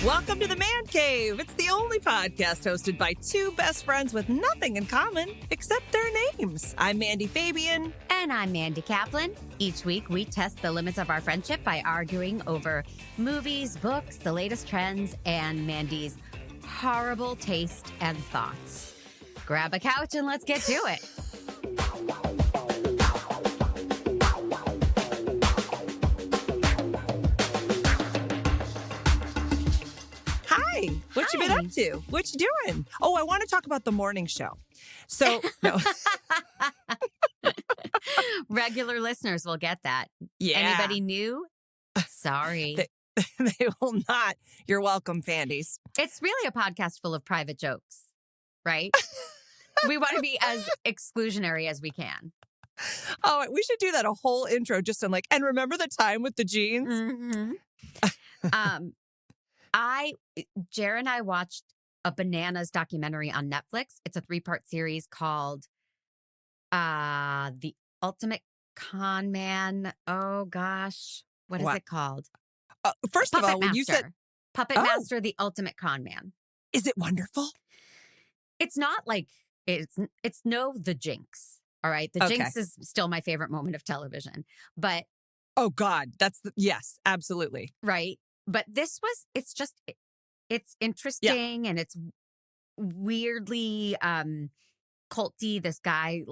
Welcome to the Mandcave. It's the only podcast hosted by two best friends with nothing in common except their names. I'm Mandy Fabian. And I'm Mandy Kaplan. Each week, we test the limits of our friendship by arguing over movies, books, the latest trends, and Mandy's horrible taste and thoughts. Grab a couch and let's get to it. What you been up to? What you doing? Oh, I want to talk about the morning show. So, no. Regular listeners will get that. Yeah. Anybody new? Sorry. They will not. You're welcome, Fandies. It's really a podcast full of private jokes, right? We want to be as exclusionary as we can. Oh, we should do that a whole intro just on and remember the time with the jeans? Mm-hmm. Jer and I watched a bananas documentary on Netflix. It's a 3-part series called The Ultimate Con Man. Oh, gosh. What is it called? First Puppet of all, when Master. you said... Puppet Master, The Ultimate Con Man. Is it wonderful? It's not like... It's no The Jinx. All right? The Jinx is still my favorite moment of television. But... Oh, God. Yes, absolutely. Right? But it's interesting and it's weirdly culty. This guy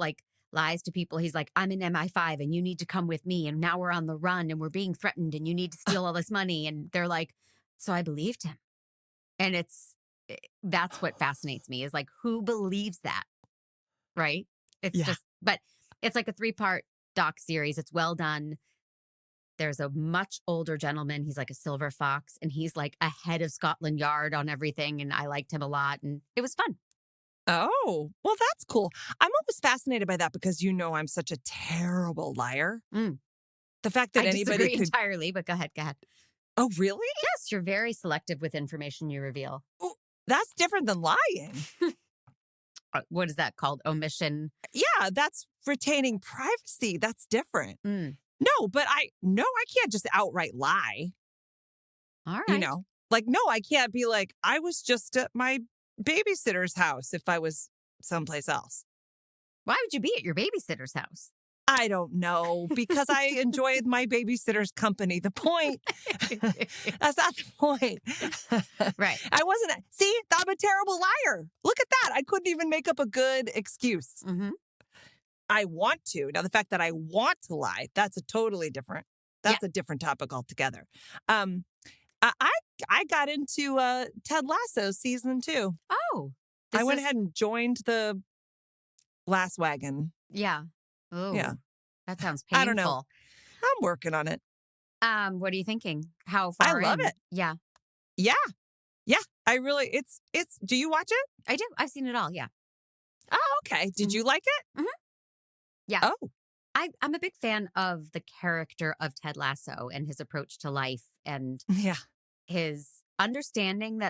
lies to people. He's like, I'm an MI5 and you need to come with me. And now we're on the run and we're being threatened and you need to steal all this money. And they're like, so I believed him. And that's what fascinates me is who believes that? Right? But it's like a 3-part doc series. It's well done. There's a much older gentleman. He's like a silver fox, and he's like ahead of Scotland Yard on everything. And I liked him a lot, and it was fun. Oh, well, that's cool. I'm always fascinated by that because I'm such a terrible liar. The fact that anybody disagree entirely, but go ahead. Oh, really? Yes, you're very selective with information you reveal. Oh, that's different than lying. What is that called? Omission? Yeah, that's retaining privacy. That's different. No, but I can't just outright lie. All right. No, I can't be like, I was just at my babysitter's house if I was someplace else. Why would you be at your babysitter's house? I don't know, because I enjoyed my babysitter's company. The point, that's not the point. Right. I wasn't, see, I'm a terrible liar. Look at that. I couldn't even make up a good excuse. Mm-hmm. I want to. Now, the fact that I want to lie, that's a different topic altogether. I got into Ted Lasso season 2. Oh. I went ahead and joined the last wagon. Yeah. Oh. Yeah. That sounds painful. I don't know. I'm working on it. What are you thinking? How far I love it. Yeah. Yeah. Yeah. I really, it's, do you watch it? I do. I've seen it all. Yeah. Oh, okay. Did you like it? Mm-hmm. Yeah. Oh. I'm a big fan of the character of Ted Lasso and his approach to life and his understanding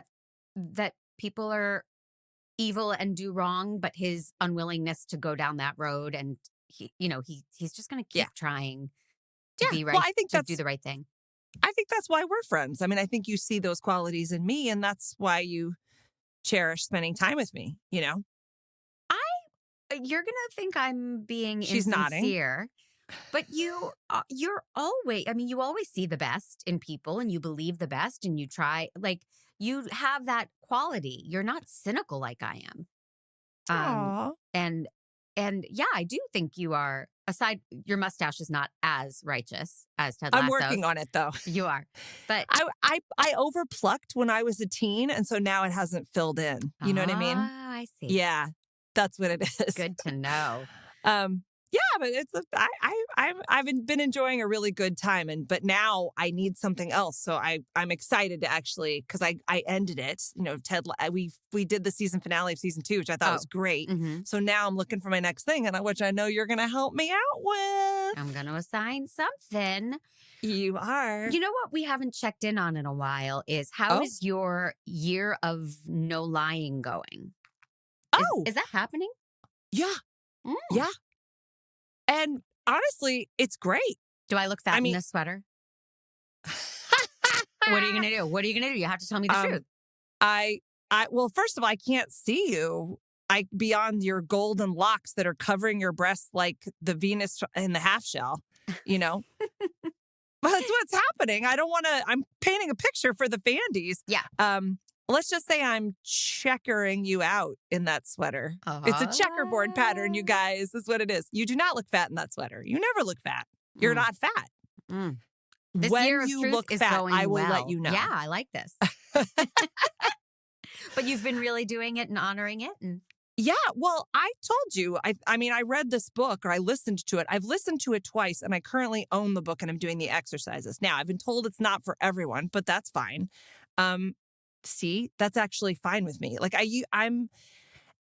that people are evil and do wrong, but his unwillingness to go down that road. And he's just going to keep trying to be right. Well, I think to do the right thing. I think that's why we're friends. I mean, I think you see those qualities in me, and that's why you cherish spending time with me, You're going to think I'm being She's insincere, nodding. But you're always, you always see the best in people and you believe the best and you try, you have that quality. You're not cynical like I am. Aww. And yeah, I do think you are, aside, your mustache is not as righteous as Ted Lasso. I'm working on it though. You are. But I overplucked when I was a teen, and so now it hasn't filled in. You know what I mean? I see. Yeah. That's what it is. Good to know. Yeah, but I've been enjoying a really good time, but now I need something else. So I'm excited to actually, because I ended it. Ted, we did the season finale of season 2, which I thought was great. Mm-hmm. So now I'm looking for my next thing, which I know you're going to help me out with. I'm going to assign something. You are. You know what we haven't checked in on in a while is how is your year of no lying going? Is that happening? Yeah. Yeah. And honestly, it's great. Do I look fat in this sweater? What are you going to do? What are you going to do? You have to tell me the truth. Well, first of all, I can't see you. Beyond your golden locks that are covering your breasts like the Venus in the half shell, you know? But that's what's happening. I'm painting a picture for the Fandies. Yeah. Let's just say I'm checkering you out in that sweater. It's a checkerboard pattern, you guys, is what it is. You do not look fat in that sweater. You never look fat. You're not fat. This when year of you truth look is fat, going I will well. let you know. Yeah, I like this. But you've been really doing it and honoring it. Yeah, well, I told you, I mean, I read this book or I listened to it. I've listened to it twice and I currently own the book and I'm doing the exercises. Now, I've been told it's not for everyone, but that's fine. See, that's actually fine with me. Like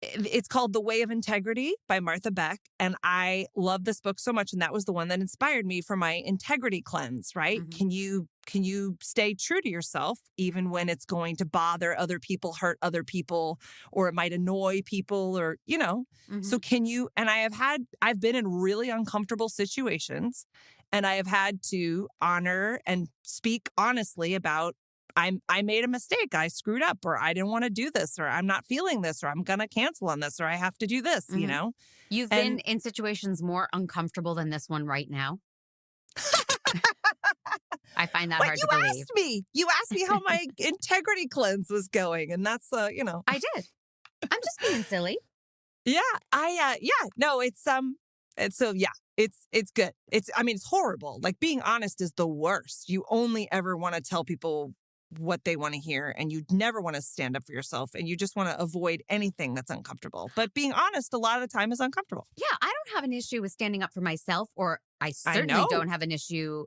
it's called The Way of Integrity by Martha Beck. And I love this book so much. And that was the one that inspired me for my integrity cleanse, right? Mm-hmm. Can you stay true to yourself even when it's going to bother other people, hurt other people, or it might annoy people or, so can you, and I've been in really uncomfortable situations and I have had to honor and speak honestly about I made a mistake. I screwed up, or I didn't want to do this, or I'm not feeling this, or I'm going to cancel on this, or I have to do this, You've been in situations more uncomfortable than this one right now. I find that hard to believe. You asked me how my integrity cleanse was going, and that's, I did. I'm just being silly. Yeah. No, it's good. It's horrible. Like being honest is the worst. You only ever want to tell people what they want to hear and you never want to stand up for yourself and you just want to avoid anything that's uncomfortable. But being honest a lot of the time is uncomfortable. Yeah, I don't have an issue with standing up for myself, or I certainly don't have an issue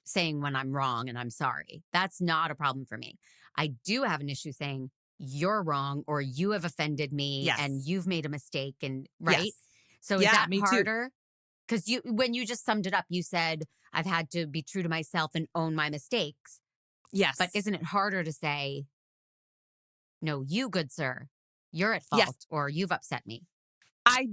saying when I'm wrong and I'm sorry. That's not a problem for me. I do have an issue saying you're wrong or you have offended me and you've made a mistake, and right? Yes. So is that harder? Because when you just summed it up, you said I've had to be true to myself and own my mistakes. Yes. But isn't it harder to say, no, you, good sir, you're at fault or you've upset me? I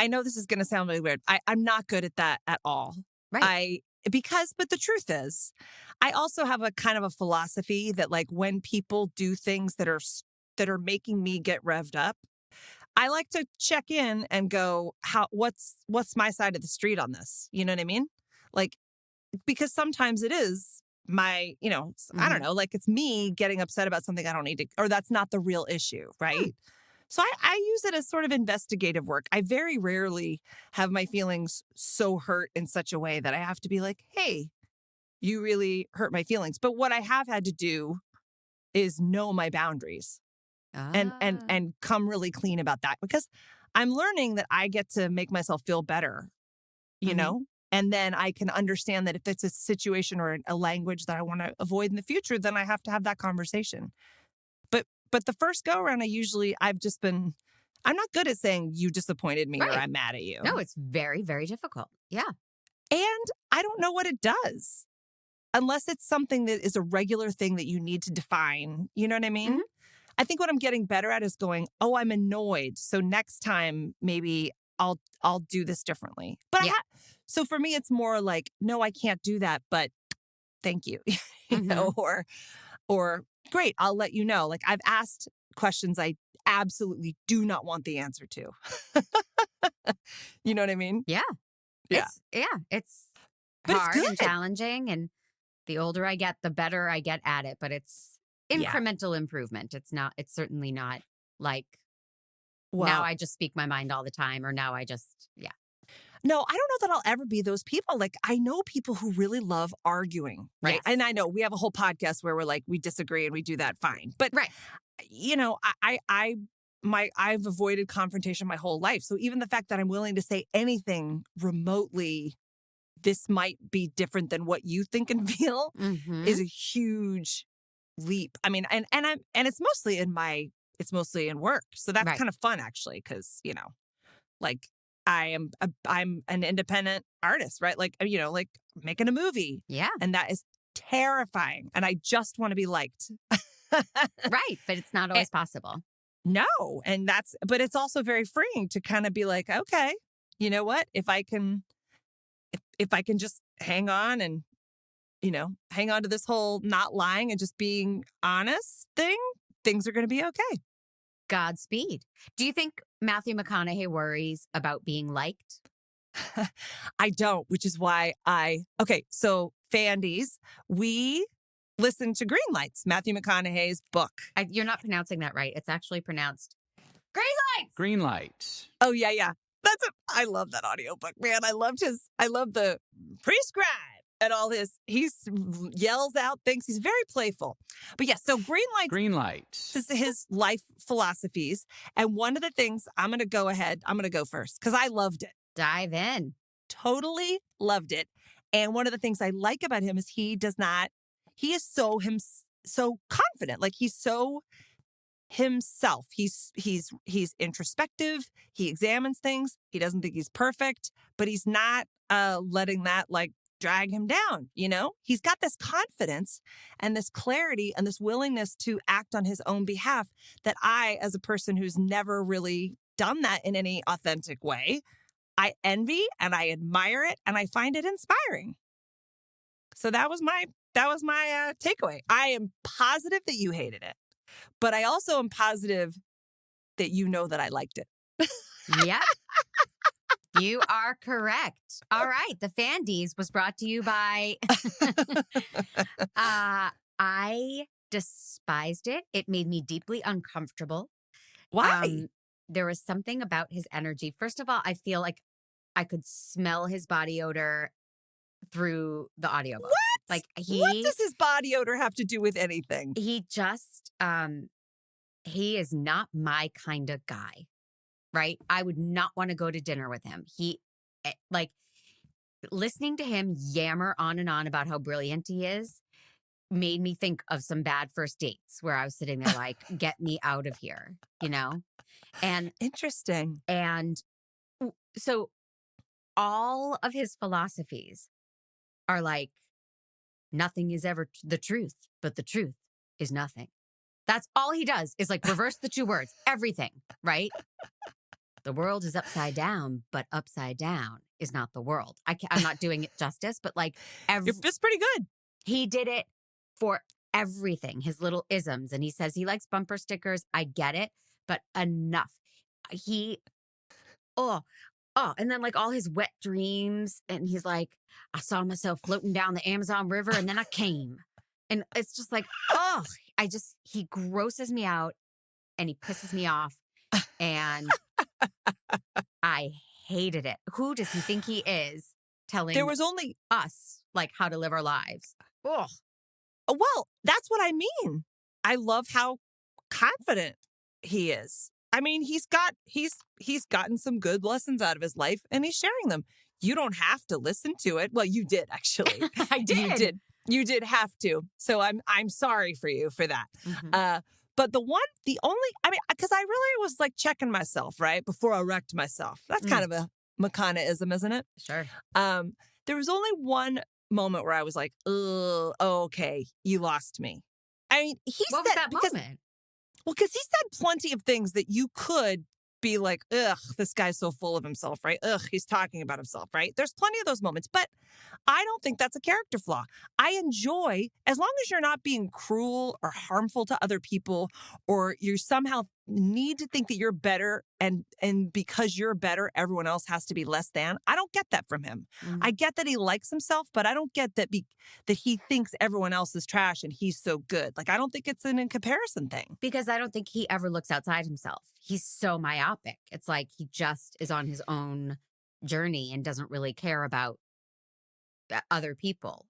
know this is going to sound really weird. I'm not good at that at all. Right. But the truth is, I also have a kind of a philosophy that like when people do things that are making me get revved up, I like to check in and go, what's my side of the street on this? You know what I mean? Like, because sometimes it is my, I don't know, like it's me getting upset about something I don't need to, or that's not the real issue, right? So I use it as sort of investigative work. I very rarely have my feelings so hurt in such a way that I have to be like, hey, you really hurt my feelings. But what I have had to do is know my boundaries and come really clean about that, because I'm learning that I get to make myself feel better, you know? And then I can understand that if it's a situation or a language that I want to avoid in the future, then I have to have that conversation. But the first go around, I'm not good at saying you disappointed me or I'm mad at you. No, it's very, very difficult. Yeah. And I don't know what it does unless it's something that is a regular thing that you need to define. You know what I mean? I think what I'm getting better at is going, oh, I'm annoyed. So next time, maybe I'll do this differently. But so for me, it's more like, no, I can't do that, but thank you, you know, or great, I'll let you know. Like I've asked questions I absolutely do not want the answer to. You know what I mean? Yeah. It's hard and challenging. And the older I get, the better I get at it. But it's incremental improvement. It's certainly not like, now I just speak my mind all the time, or now I just, No, I don't know that I'll ever be those people. Like, I know people who really love arguing, right? Yes. And I know we have a whole podcast where we're like, we disagree and we do that fine. But, you know, I've avoided confrontation my whole life. So even the fact that I'm willing to say anything remotely, this might be different than what you think and feel is a huge leap. I mean, and it's mostly in work. So that's kind of fun actually. 'Cause, you know, like, I'm an independent artist, right? Like, you know, like making a movie. Yeah. And that is terrifying. And I just want to be liked. Right. But it's not always possible. No. And but it's also very freeing to kind of be like, okay, you know what? If I can just hang on and hang on to this whole not lying and just being honest thing, things are going to be okay. Godspeed. Do you think Matthew McConaughey worries about being liked? I don't, which is why okay, so Mandys, we listened to Greenlights, Matthew McConaughey's book. You're not pronouncing that right. It's actually pronounced Greenlights. Greenlights. Oh, yeah. I love that audiobook, man. I love the prescribe and all he yells out things. He's very playful. But yes, so Greenlights. This is his life philosophies. And one of the things, I'm going to go first because I loved it. Dive in. Totally loved it. And one of the things I like about him is he is so confident. Like he's so himself. He's introspective. He examines things. He doesn't think he's perfect, but he's not letting that like drag him down. He's got this confidence and this clarity and this willingness to act on his own behalf that I, as a person who's never really done that in any authentic way, I envy and I admire it and I find it inspiring. So that was my takeaway. I am positive that you hated it, but I also am positive that that I liked it. Yep. You are correct. All right. The Mandys was brought to you by I despised it. It made me deeply uncomfortable. Why? There was something about his energy. First of all, I feel like I could smell his body odor through the audiobook. What? Like what does his body odor have to do with anything? He just he is not my kind of guy. Right? I would not want to go to dinner with him. He listening to him yammer on and on about how brilliant he is made me think of some bad first dates where I was sitting there like, get me out of here, And interesting. And so all of his philosophies are like, nothing is ever the truth, but the truth is nothing. That's all he does is like reverse the two words, everything, right? The world is upside down, but upside down is not the world. I'm not doing it justice, but like it's pretty good. He did it for everything, his little isms. And he says he likes bumper stickers. I get it, but enough. And then like all his wet dreams. And he's like, I saw myself floating down the Amazon River and then I came. And it's just like, he grosses me out and he pisses me off. And I hated it. Who does he think he is telling there was only us like how to live our lives? Ugh. Well, that's what I mean. I love how confident he is. I mean, he's gotten some good lessons out of his life and he's sharing them. You don't have to listen to it. Well, you did actually. I did. You did have to. So I'm sorry for you for that. Mm-hmm. But because I really was like checking myself, right? Before I wrecked myself. That's kind of a McConaughey-ism, isn't it? Sure. There was only one moment where I was like, oh, okay, you lost me. I mean, what was that moment? Well, because he said plenty of things that you could be like, ugh, this guy's so full of himself, right? Ugh, he's talking about himself, right? There's plenty of those moments, but I don't think that's a character flaw. I enjoy, as long as you're not being cruel or harmful to other people, or you somehow need to think that you're better and because you're better, everyone else has to be less than. I don't get that from him. Mm-hmm. I get that he likes himself, but I don't get that that he thinks everyone else is trash and he's so good. Like, I don't think it's an in comparison thing. Because I don't think he ever looks outside himself. He's so myopic. It's like he just is on his own journey and doesn't really care about other people.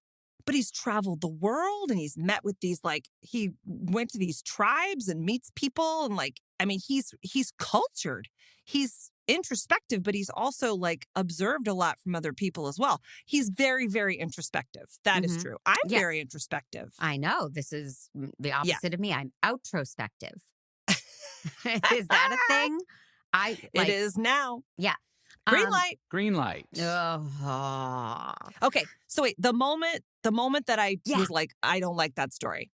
But he's traveled the world and he's met with these, like, he went to these tribes and meets people. And like, I mean, he's cultured. He's introspective, but he's also like observed a lot from other people as well. He's very, very introspective. That is true. I'm very introspective. I know. This is the opposite of me. I'm outrospective. Is that a thing? It is now. Yeah. Greenlights. Okay. So wait, the moment that I was like, I don't like that story,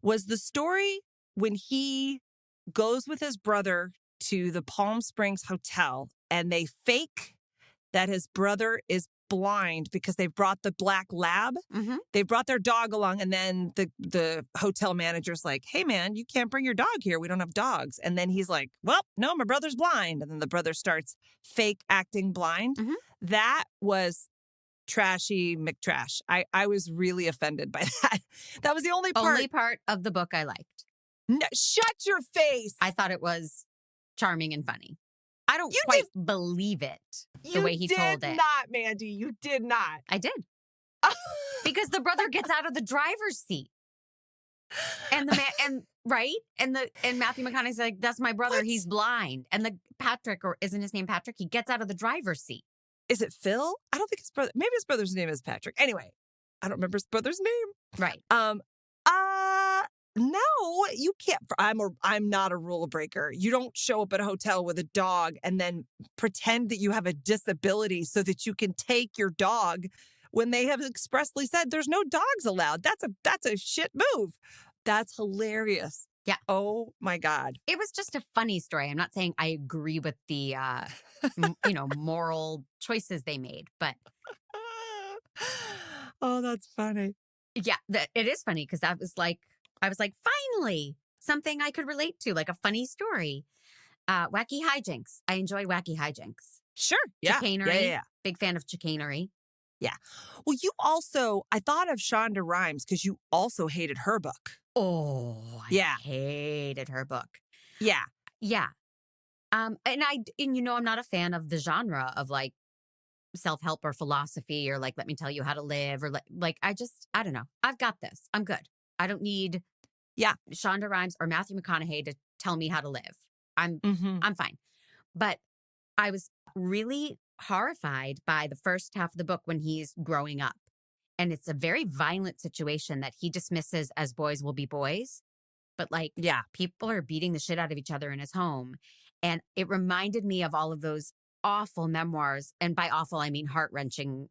was the story when he goes with his brother to the Palm Springs hotel and they fake that his brother is blind because they've brought the black lab. They brought their dog along, and then the hotel manager's like, hey, man, you can't bring your dog here. We don't have dogs. And then he's like, well, no, my brother's blind. And then the brother starts fake acting blind. That was trashy McTrash. I was really offended by that. That was the only part of the book I liked. No, shut your face. I thought it was charming and funny. I don't quite believe it the way he told it. You did not, Mandy. You did not. I did. Because the brother gets out of the driver's seat. And the man and Matthew McConaughey's like, that's my brother. What? He's blind. And the Patrick, or isn't his name Patrick? He gets out of the driver's seat. Is it Phil? I don't think his brother. Maybe his brother's name is Patrick. Anyway, I don't remember his brother's name. Right. No, you can't. I'm not a rule breaker. You don't show up at a hotel with a dog and then pretend that you have a disability so that you can take your dog when they have expressly said there's no dogs allowed. That's a shit move. That's hilarious. Yeah. Oh my God. It was just a funny story. I'm not saying I agree with the, moral choices they made, but. Oh, that's funny. Yeah, it is funny because I was like, finally, something I could relate to, like a funny story. Wacky hijinks. I enjoy wacky hijinks. Sure. Yeah. Chicanery. Yeah. Big fan of chicanery. Yeah. Well, I thought of Shonda Rhimes because you also hated her book. Oh, I hated her book. Yeah. Yeah. And I'm not a fan of the genre of like self-help or philosophy or like, let me tell you how to live or I don't know. I've got this. I'm good. I don't need Shonda Rhimes or Matthew McConaughey to tell me how to live. I'm fine. But I was really horrified by the first half of the book when he's growing up. And it's a very violent situation that he dismisses as boys will be boys. But people are beating the shit out of each other in his home. And it reminded me of all of those awful memoirs. And by awful, I mean heart-wrenching,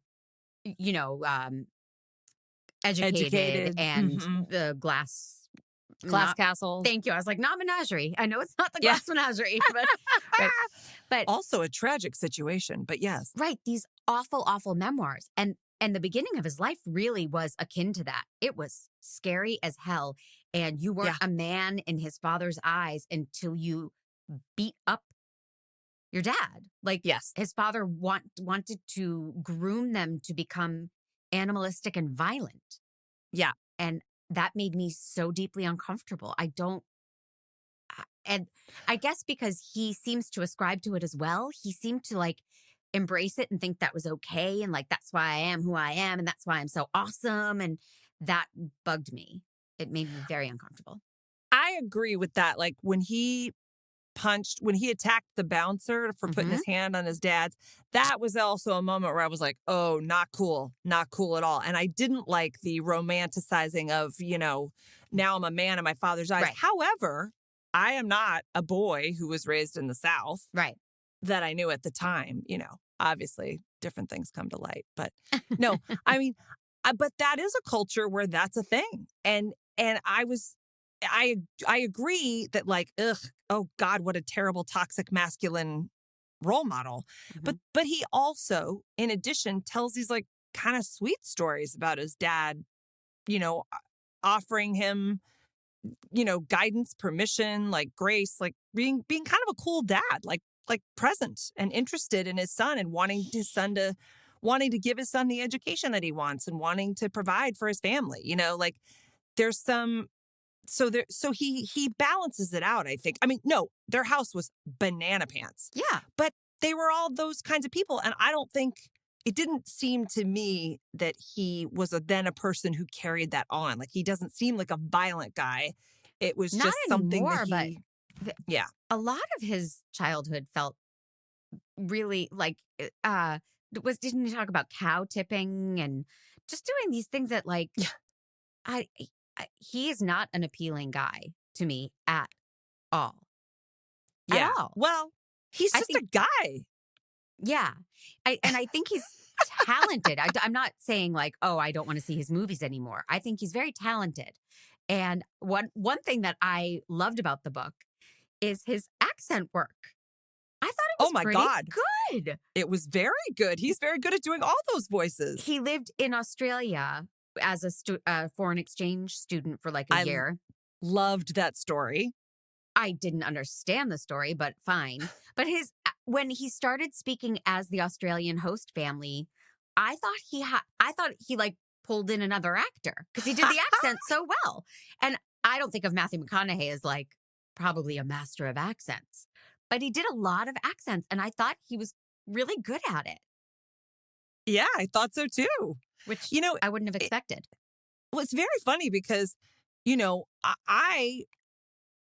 educated and the Glass Castle. Thank you. I was like, not Menagerie. I know it's not the Glass Menagerie, but also a tragic situation. But yes, right. These awful, awful memoirs, and the beginning of his life really was akin to that. It was scary as hell, and you weren't a man in his father's eyes until you beat up your dad. Like, yes, his father wanted to groom them to become animalistic and violent. Yeah. And that made me so deeply uncomfortable. And I guess because he seems to ascribe to it as well, he seemed to like embrace it and think that was okay. And like, that's why I am who I am. And that's why I'm so awesome. And that bugged me. It made me very uncomfortable. I agree with that. Like when he attacked the bouncer for putting his hand on his dad's, that was also a moment where I was like, oh, not cool at all. And I didn't like the romanticizing of, now I'm a man in my father's eyes. Right. However, I am not a boy who was raised in the South. Right. That I knew at the time, obviously different things come to light, but no, I mean, but that is a culture where that's a thing. And I agree that like, oh God, what a terrible toxic masculine role model. But he also, in addition, tells these like kind of sweet stories about his dad, offering him, guidance, permission, like grace, like being kind of a cool dad, like present and interested in his son and wanting to give his son the education that he wants and wanting to provide for his family, like there's some. So he balances it out, I think. I mean, no, their house was banana pants. Yeah. But they were all those kinds of people. And I don't think, it didn't seem to me that he was then a person who carried that on. Like, he doesn't seem like a violent guy. It was not just something anymore, that he... but a lot of his childhood felt really like, didn't he talk about cow tipping and just doing these things that like, he is not an appealing guy to me at all. Yeah. At all. Well, he's just a guy. Yeah. I think he's talented. I'm not saying like, oh, I don't want to see his movies anymore. I think he's very talented. And one thing that I loved about the book is his accent work. I thought it Oh my God. Good. It was very good. He's very good at doing all those voices. He lived in Australia as a foreign exchange student for like a year. Loved that story. I didn't understand the story, but fine. But when he started speaking as the Australian host family, I thought he like pulled in another actor because he did the accent so well. And I don't think of Matthew McConaughey as like probably a master of accents, but he did a lot of accents, and I thought he was really good at it. Yeah, I thought so too. Which I wouldn't have expected. Well, it's very funny because,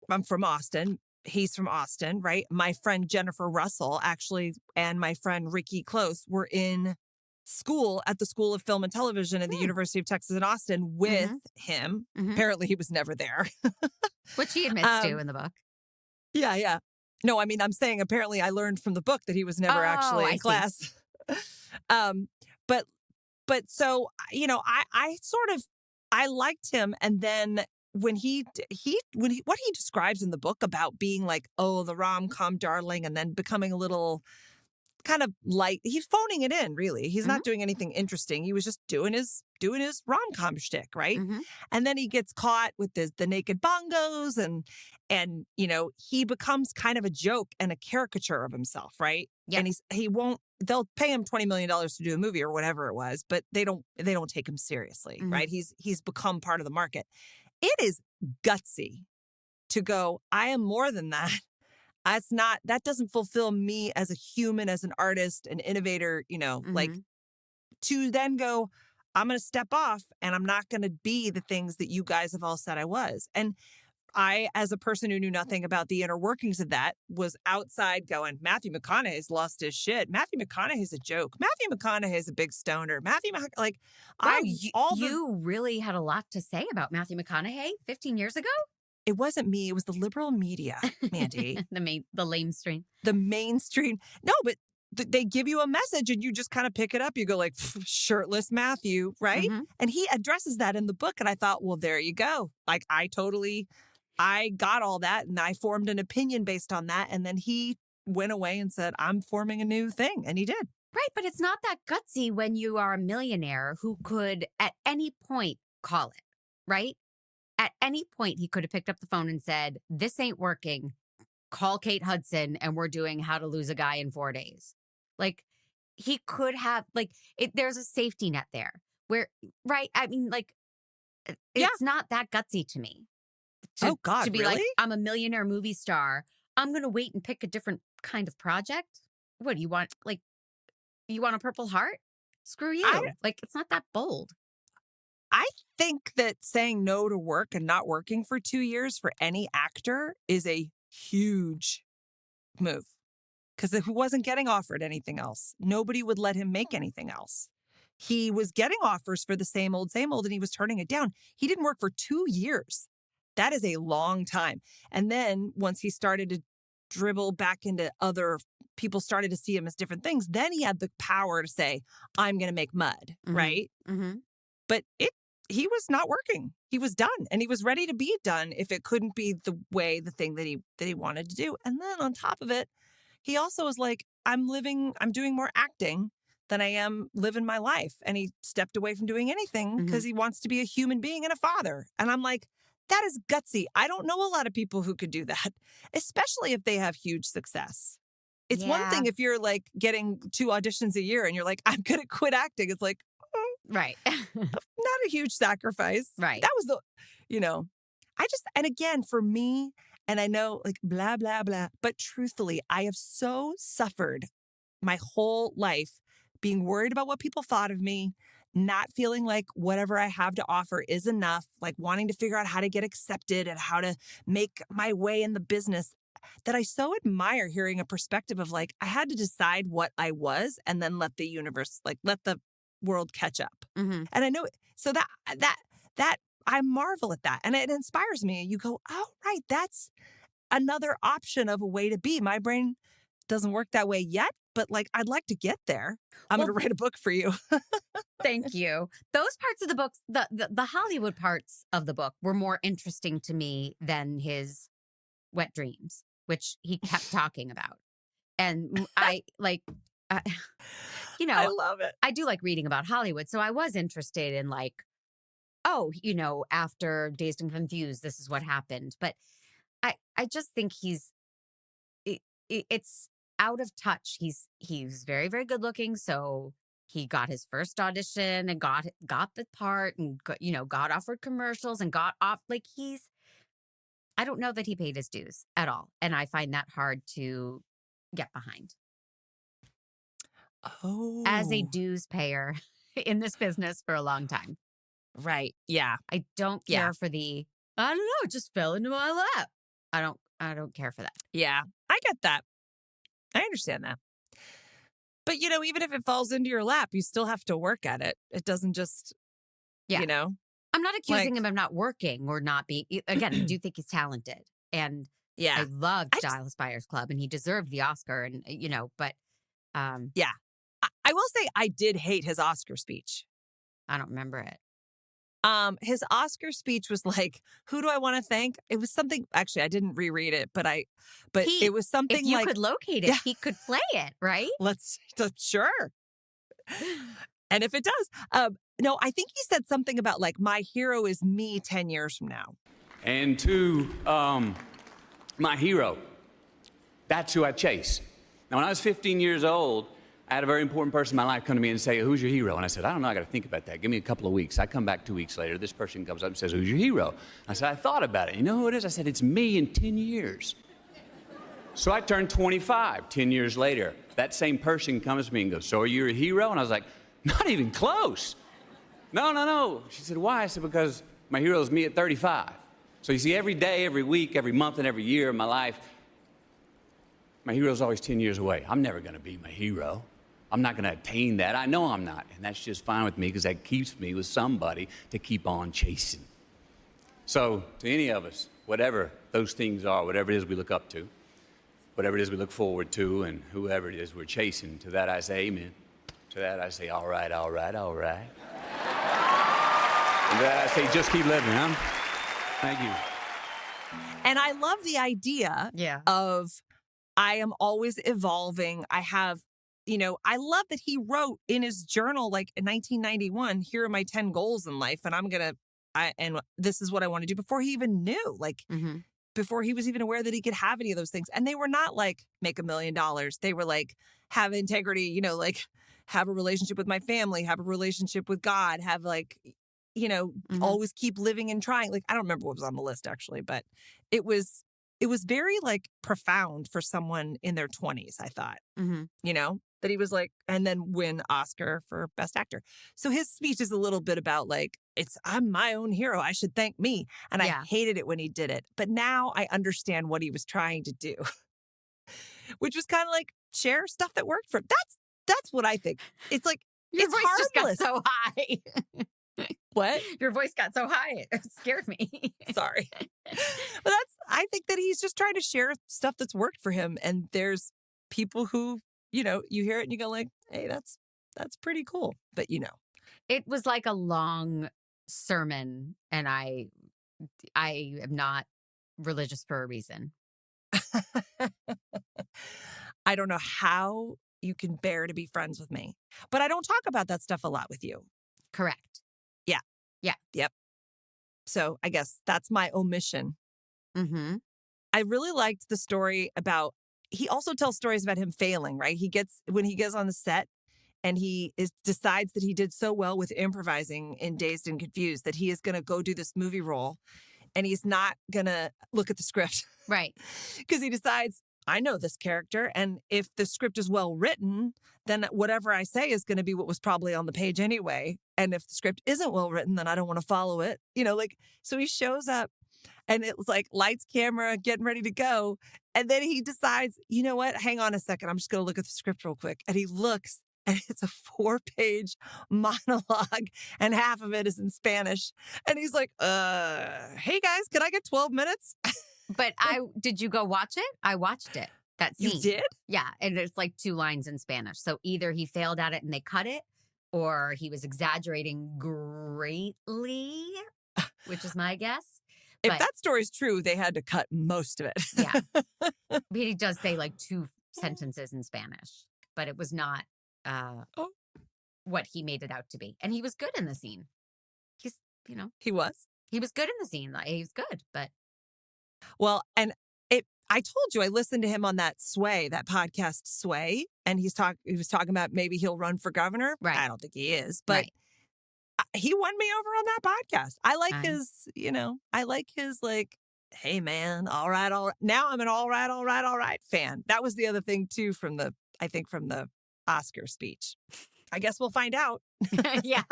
I'm from Austin. He's from Austin, right? My friend Jennifer Russell actually, and my friend Ricky Close were in school at the School of Film and Television at the University of Texas in Austin with him. Apparently he was never there. Which he admits to in the book. Yeah. No, I mean, I'm saying apparently I learned from the book that he was never actually in class. But so, I liked him. And then when what he describes in the book about being like, oh, the rom-com darling, and then becoming a little kind of light, he's phoning it in, really. He's not doing anything interesting. He was just doing his rom-com shtick, right? And then he gets caught with the naked bongos and he becomes kind of a joke and a caricature of himself, right? Yeah. And they'll pay him $20 million to do a movie or whatever it was, but they don't take him seriously, right? He's become part of the market. It is gutsy to go, I am more than that. That doesn't fulfill me as a human, as an artist, an innovator, like to then go, I'm going to step off and I'm not going to be the things that you guys have all said I was. And I, as a person who knew nothing about the inner workings of that, was outside going, Matthew McConaughey's lost his shit. Matthew McConaughey's a joke. Matthew McConaughey's a big stoner. You really had a lot to say about Matthew McConaughey 15 years ago? It wasn't me. It was the liberal media, Mandy. the mainstream. The mainstream. No, but they give you a message and you just kind of pick it up. You go like, shirtless Matthew, right? And he addresses that in the book. And I thought, well, there you go. Like, I got all that and I formed an opinion based on that. And then he went away and said, I'm forming a new thing. And he did. Right. But it's not that gutsy when you are a millionaire who could at any point call it, right? At any point, he could have picked up the phone and said, this ain't working. Call Kate Hudson and we're doing How to Lose a Guy in 4 days. Like, he could have, there's a safety net there where, right? I mean, it's not that gutsy to me. To be really? Like, I'm a millionaire movie star. I'm going to wait and pick a different kind of project. What do you want? You want a Purple Heart? Screw you. It's not that bold. I think that saying no to work and not working for 2 years for any actor is a huge move. Because if he wasn't getting offered anything else, nobody would let him make anything else. He was getting offers for the same old, and he was turning it down. He didn't work for 2 years. That is a long time. And then once he started to dribble back into other people started to see him as different things, then he had the power to say, I'm going to make mud, right? But he was not working. He was done, and he was ready to be done if it couldn't be the thing that he wanted to do. And then on top of it, he also was like, I'm doing more acting than I am living my life. And he stepped away from doing anything because he wants to be a human being and a father. And I'm like, that is gutsy. I don't know a lot of people who could do that, especially if they have huge success. It's one thing if you're like getting 2 auditions a year and you're like, I'm going to quit acting. It's like, right. Not a huge sacrifice. Right. That was and again, for me, and I know like blah, blah, blah, but truthfully, I have so suffered my whole life being worried about what people thought of me, not feeling like whatever I have to offer is enough, like wanting to figure out how to get accepted and how to make my way in the business, that I so admire hearing a perspective of like, I had to decide what I was and then let the universe, let the world catch up. And I know, so that I marvel at that. And it inspires me. You go, oh, right, that's another option of a way to be. My brain doesn't work that way yet, but I'd like to get there. I'm going to write a book for you. Thank you. Those parts of the book, the Hollywood parts of the book were more interesting to me than his wet dreams, which he kept talking about. And I like, uh, I love it. I do like reading about Hollywood. So I was interested in like, oh, after Dazed and Confused, this is what happened. But I just think it's out of touch. He's very, very good looking. So he got his first audition and got the part and got offered commercials and got off I don't know that he paid his dues at all. And I find that hard to get behind. Oh. As a dues payer in this business for a long time. Right. Yeah. I don't care for I don't know, it just fell into my lap. I don't care for that. Yeah. I get that. I understand that. But, even if it falls into your lap, you still have to work at it. It doesn't just, I'm not accusing him of not working or not being, again, I do think he's talented. And I loved Dallas Buyers Club and he deserved the Oscar and, but. Yeah. I will say I did hate his Oscar speech. I don't remember it. His Oscar speech was like, who do I want to thank? It was something, actually, I didn't reread it, but it was something if you like. could locate it, he could play it, right? Sure. And if it does, no, I think he said something about like, my hero is me 10 years from now. And to my hero, that's who I chase. Now, when I was 15 years old, I had a very important person in my life come to me and say, who's your hero? And I said, I don't know, I got to think about that. Give me a couple of weeks. I come back 2 weeks later. This person comes up and says, who's your hero? I said, I thought about it. You know who it is? I said, it's me in 10 years. So I turned 25 10 years later. That same person comes to me and goes, so are you a hero? And I was like, not even close. No. She said, why? I said, because my hero is me at 35. So you see, every day, every week, every month, and every year of my life, my hero's always 10 years away. I'm never going to be my hero. I'm not going to attain that. I know I'm not. And that's just fine with me because that keeps me with somebody to keep on chasing. So to any of us, whatever those things are, whatever it is we look up to, whatever it is we look forward to, and whoever it is we're chasing, to that I say amen. To that I say, all right. And to that I say, just keep living, huh? Thank you. And I love the idea of I am always evolving. I have, I love that he wrote in his journal, like in 1991, here are my 10 goals in life. And and this is what I want to do before he even knew, before he was even aware that he could have any of those things. And they were not like make $1 million. They were like have integrity, like have a relationship with my family, have a relationship with God, have like, always keep living and trying. Like, I don't remember what was on the list actually, but it was very like profound for someone in their 20s, I thought, that he was like, and then win Oscar for Best Actor. So his speech is a little bit about like, I'm my own hero. I should thank me. And I hated it when he did it. But now I understand what he was trying to do, which was kind of like share stuff that worked for him. That's what I think. It's like, Your voice harmless. just got so high. What? Your voice got so high. It scared me. Sorry. But I think that he's just trying to share stuff that's worked for him. And there's people who, you hear it and you go like, hey, that's pretty cool. But It was like a long sermon and I am not religious for a reason. I don't know how you can bear to be friends with me, but I don't talk about that stuff a lot with you. Correct. Yeah. Yep. So I guess that's my omission. Mm-hmm. I really liked the story about, he also tells stories about him failing, right? When he gets on the set and he decides that he did so well with improvising in Dazed and Confused that he is going to go do this movie role and he's not going to look at the script. Right. Because he decides, I know this character, and if the script is well written, then whatever I say is going to be what was probably on the page anyway. And if the script isn't well written, then I don't want to follow it. So he shows up and it was like lights, camera, getting ready to go. And then he decides, you know what? Hang on a second. I'm just going to look at the script real quick. And he looks and it's a 4-page monologue and half of it is in Spanish. And he's like, hey guys, can I get 12 minutes? But did you go watch it? I watched it. That scene. You did? Yeah. And it's like 2 lines in Spanish. So either he failed at it and they cut it, or he was exaggerating greatly, which is my guess. If that story's true, they had to cut most of it. Yeah. But he does say like 2 sentences in Spanish, but it was not Oh. what he made it out to be. And he was good in the scene. He's, He was. he was good in the scene. Like, he was good, but Well, and I told you I listened to him on that podcast Sway, and he was talking about maybe he'll run for governor. Right. I don't think he is, but right. he won me over on that podcast. I like Fine. his like, hey man, all right. Now I'm an all right fan. That was the other thing too from the Oscar speech. I guess we'll find out. Yeah.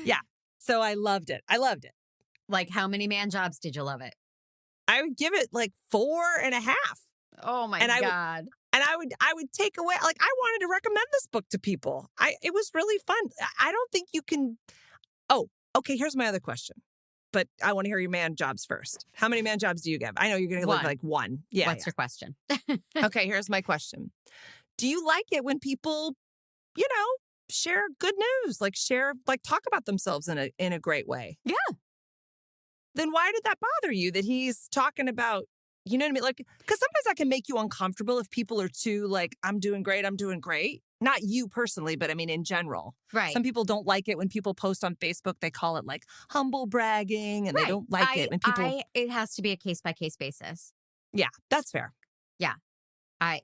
Yeah. So I loved it. Like, how many man jobs did you love it? I would give it like 4.5. Oh my And God. I would take away, like, I wanted to recommend this book to people. It was really fun. I don't think you can. Oh, okay. Here's my other question, but I want to hear your man jobs first. How many man jobs do you give? I know you're going to One. live like one. Yeah. What's your question? Okay. Here's my question. Do you like it when people, share good news, like talk about themselves in a great way? Yeah. Then why did that bother you that he's talking about, you know what I mean? Like, because sometimes that can make you uncomfortable if people are too like, I'm doing great. Not you personally, but I mean, in general. Right. Some people don't like it when people post on Facebook. They call it like humble bragging, and Right. they don't like it when people. It has to be a case by case basis. Yeah, that's fair. Yeah. I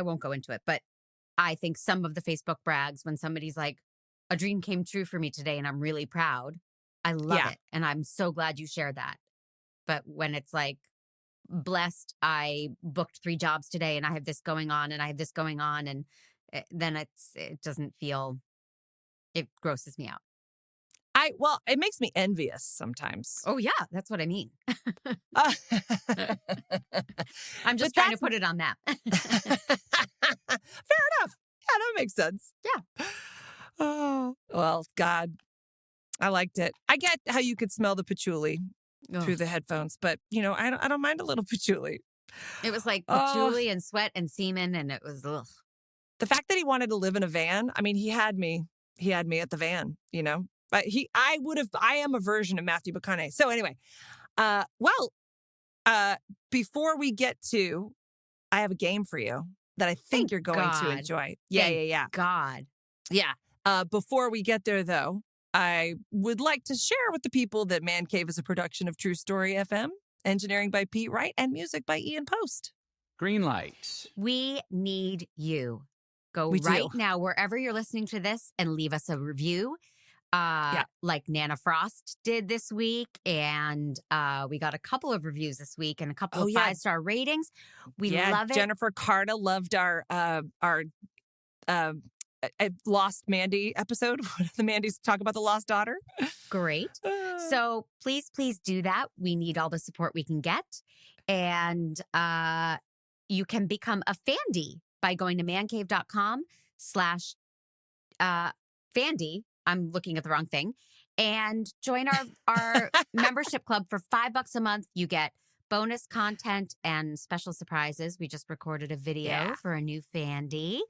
won't go into it, but I think some of the Facebook brags when somebody's like, a dream came true for me today and I'm really proud. I love it. And I'm so glad you shared that. But when it's like, blessed, I booked 3 jobs today and I have this going on and I have this going on. And then it doesn't feel, it grosses me out. It makes me envious sometimes. Oh yeah. That's what I mean. Uh, I'm just trying to put it on that. Fair enough. Yeah, that makes sense. Yeah. Oh, well, God, I liked it. I get how you could smell the patchouli through the headphones, but I don't mind a little patchouli. It was like patchouli and sweat and semen, and it was ugh. The fact that he wanted to live in a van, I mean, he had me at the van, but I am a version of Matthew McConaughey. So anyway, before we get to, I have a game for you that I think Thank you're going God. to enjoy. Yeah. God. Yeah. Before we get there, though, I would like to share with the people that Mandcave is a production of True Story FM, engineering by Pete Wright, and music by Ian Post. Greenlights. We need you. Go We right do. now, wherever you're listening to this, and leave us a review. Like Nana Frost did this week. And we got a couple of reviews this week and a couple of 5-star ratings. We love it. Jennifer Carta loved our Lost Mandy episode. The Mandys talk about the lost daughter. Great. So please do that. We need all the support we can get. And you can become a Fandy by going to mancave.com/Fandy. I'm looking at the wrong thing. And join our membership club for $5 a month. You get bonus content and special surprises. We just recorded a video for a new Fandy.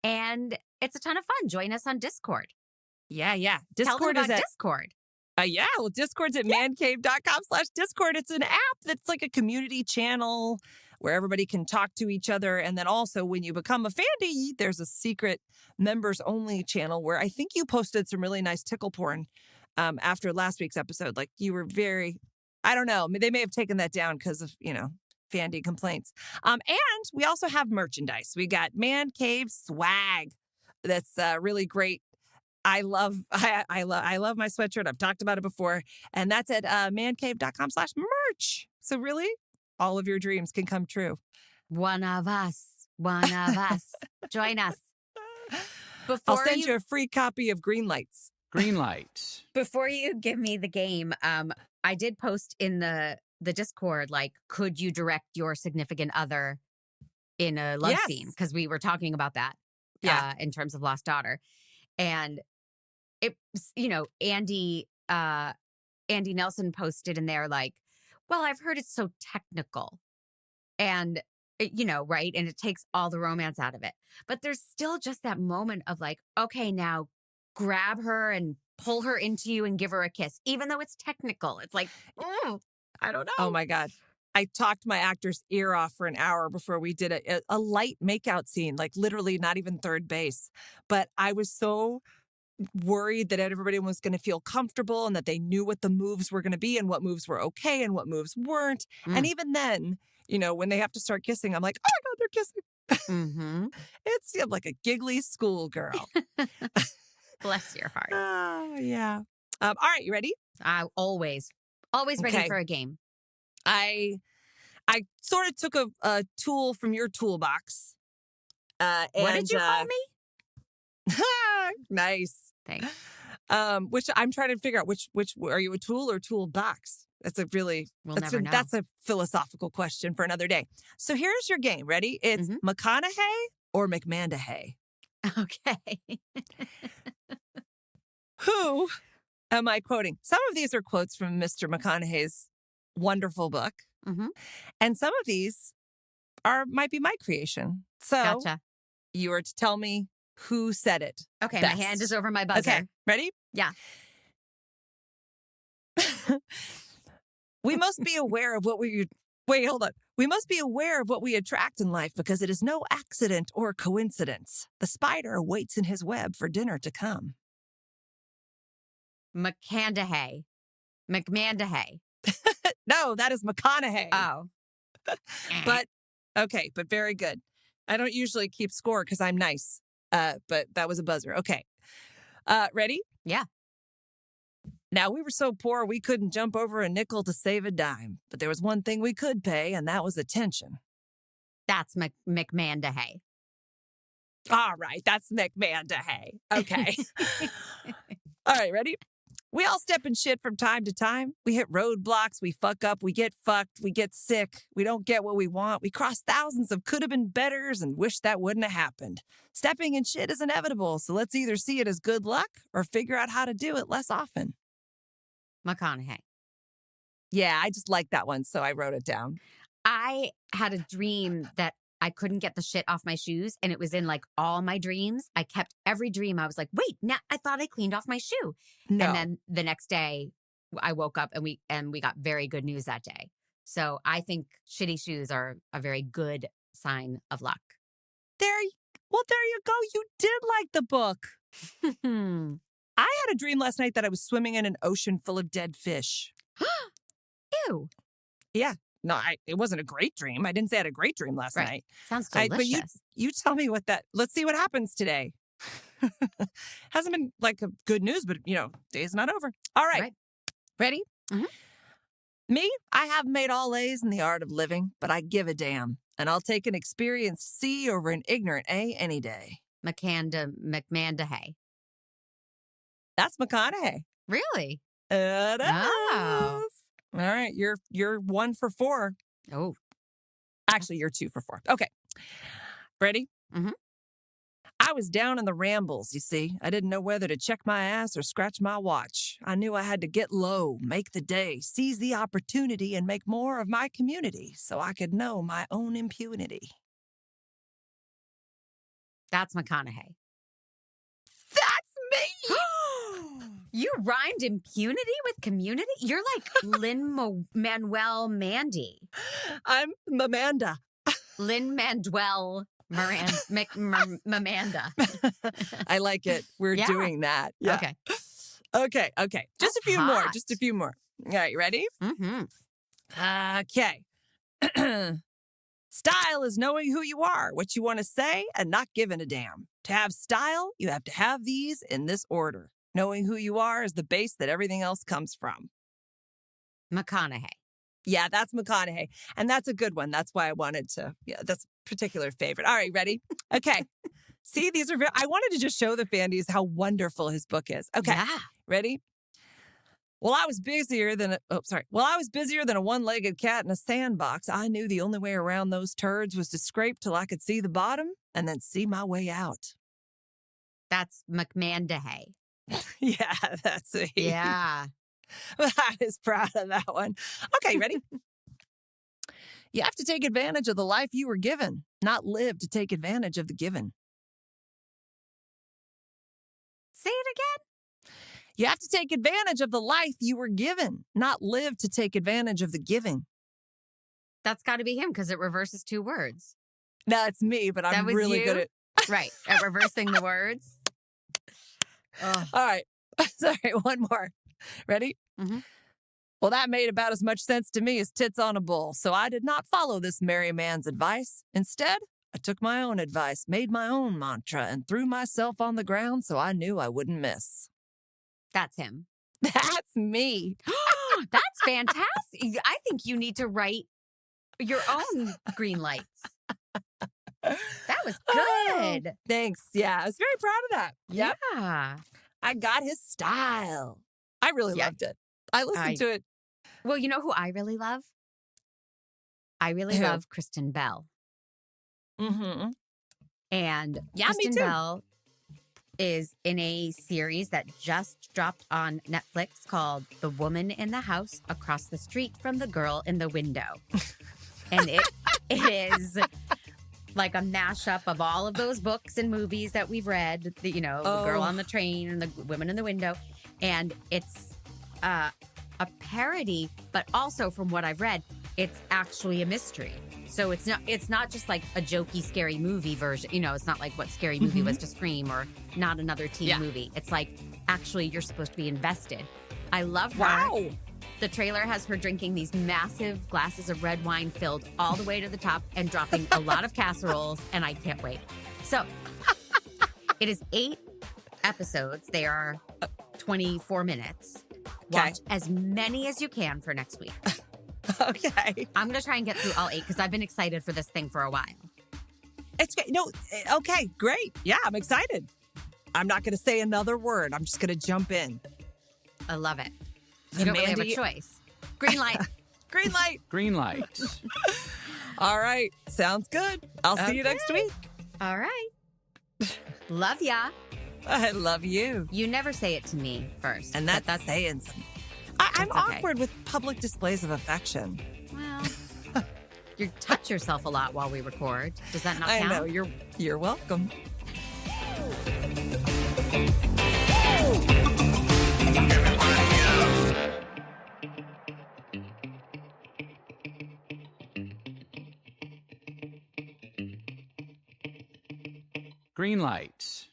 And it's a ton of fun. Join us on Discord. Yeah. Tell them Discord about is at Discord. Discord's at mancave.com/Discord. It's an app that's like a community channel where everybody can talk to each other. And then also when you become a Fandy, there's a secret members only channel where I think you posted some really nice tickle porn after last week's episode. Like you were I don't know, they may have taken that down because of, Fandy complaints. And we also have merchandise. We got Man Cave swag. That's really great. I love my sweatshirt. I've talked about it before. And that's at mancave.com/merch. So really, all of your dreams can come true. One of us. Join us. I'll send you a free copy of Greenlights. Greenlights. Before you give me the game, I did post in the Discord, like, could you direct your significant other in a love scene? Because we were talking about that in terms of Lost Daughter. And it, Andy Nelson posted in there like, well, I've heard it's so technical and, right. And it takes all the romance out of it. But there's still just that moment of like, okay, now grab her and pull her into you and give her a kiss, even though it's technical. It's like, I don't know. Oh my God. I talked my actor's ear off for an hour before we did a light makeout scene, like literally not even third base. But I was so worried that everybody was going to feel comfortable and that they knew what the moves were going to be and what moves were okay and what moves weren't. And even then, when they have to start kissing, I'm like, oh my God, they're kissing. Mm-hmm. It's like a giggly schoolgirl. Bless your heart. Oh, yeah. All right, you ready? Always ready Okay. for a game. I sort of took a tool from your toolbox. What did you call me? Nice. Thanks. Which I'm trying to figure out which are you, a tool or toolbox? That's a really never know. That's a philosophical question for another day. So here's your game. Ready? It's McConaughey or McMandahey. Okay. Who am I quoting? Some of these are quotes from Mr. McConaughey's wonderful book. Mm-hmm. And some of these might be my creation. So Gotcha. you are to tell me who said it. Okay, best. my hand is over my buzzer. Okay, ready? Yeah. We must be aware of what wait, hold on. We must be aware of what we attract in life because it is no accident or coincidence. The spider waits in his web for dinner to come. McMandahey. No, that is McConaughey. Oh. But very good. I don't usually keep score because I'm nice. But that was a buzzer. Okay. Ready? Yeah. Now, we were so poor we couldn't jump over a nickel to save a dime. But there was one thing we could pay, and that was attention. That's McMandahey. All right, that's McMandahey. Okay. All right, ready? We all step in shit from time to time. We hit roadblocks, we fuck up, we get fucked, we get sick, we don't get what we want. We cross thousands of could have been betters and wish that wouldn't have happened. Stepping in shit is inevitable, so let's either see it as good luck or figure out how to do it less often. McConaughey. Yeah, I just like that one, so I wrote it down. I had a dream that I couldn't get the shit off my shoes, and it was in like all my dreams. I kept every dream. I was like, wait, now I thought I cleaned off my shoe. No. And then the next day I woke up and we got very good news that day. So I think shitty shoes are a very good sign of luck. There you go. You did like the book. I had a dream last night that I was swimming in an ocean full of dead fish. Ew. Yeah. No, it wasn't a great dream. I didn't say I had a great dream last night. Sounds delicious. But you tell me let's see what happens today. Hasn't been like a good news, but day's not over. All right. Ready? Mm-hmm. Me, I haven't made all A's in the art of living, but I give a damn. And I'll take an experienced C over an ignorant A any day. McMandahey. That's McConaughey. Really? It is. Oh. All right, you're 1 for 4. Oh. Actually, you're 2 for 4. Okay. Ready? Mm-hmm. I was down in the rambles, you see. I didn't know whether to check my ass or scratch my watch. I knew I had to get low, make the day, seize the opportunity, and make more of my community so I could know my own impunity. That's McConaughey. That's me! You rhymed impunity with community? You're like Lin-Manuel Mandy. I'm Amanda. Lin-Manuel Mamanda. I like it. We're doing that. Yeah. Okay. Just a few more. Just a few more. All right, you ready? Mm-hmm. Okay. Style is knowing who you are, what you want to say, and not giving a damn. To have style, you have to have these in this order. Knowing who you are is the base that everything else comes from. McConaughey. Yeah, that's McConaughey. And that's a good one. That's why I wanted to. Yeah, that's a particular favorite. All right, ready? Okay. See, these are I wanted to just show the Mandys how wonderful his book is. Okay. Yeah. Ready? Well, I was busier than a one-legged cat in a sandbox. I knew the only way around those turds was to scrape till I could see the bottom and then see my way out. That's McMandahey. Yeah, that's it. Yeah. I was proud of that one. Okay, ready? You have to take advantage of the life you were given, not live to take advantage of the given. Say it again. You have to take advantage of the life you were given, not live to take advantage of the giving. That's got to be him because it reverses 2 words. No, it's me, but That I'm was really you? good at. Right. At reversing the words. Ugh. All right. Sorry, one more. Ready? Mhm. Well, that made about as much sense to me as tits on a bull, so I did not follow this merry man's advice. Instead, I took my own advice, made my own mantra, and threw myself on the ground so I knew I wouldn't miss. That's him. That's me. That's fantastic. I think you need to write your own green lights. That was good. Oh, thanks. Yeah, I was very proud of that. Yep. Yeah. I got his style. I really Yeah. loved it. I listened to it. Well, you know who I really love? I really Who? love Kristen Bell. Mm-hmm. And Yeah, me Kristen too. Bell is in a series that just dropped on Netflix called The Woman in the House Across the Street from the Girl in the Window. And it is like a mashup of all of those books and movies that we've read, the Girl Oh. on the Train and the Woman in the Window. And it's a parody, but also from what I've read, it's actually a mystery. So it's not just like a jokey, scary movie version. It's not like what Scary Movie was to Scream or not another teen movie. It's like actually you're supposed to be invested. I love her. Wow. The trailer has her drinking these massive glasses of red wine filled all the way to the top and dropping a lot of casseroles, and I can't wait. So it is 8 episodes. They are 24 minutes. Watch as many as you can for next week. Okay. I'm going to try and get through all 8 because I've been excited for this thing for a while. It's no. Okay, great. Yeah, I'm excited. I'm not going to say another word. I'm just going to jump in. I love it. You don't really have a Mandy- choice. Green light. Green light. Greenlights. All right. Sounds good. I'll see you next week. All right. Love ya. I love you. You never say it to me first. And but that's saying something. I'm That's okay. awkward with public displays of affection. Well, you touch yourself a lot while we record. Does that not I count? know. You're welcome. Greenlights.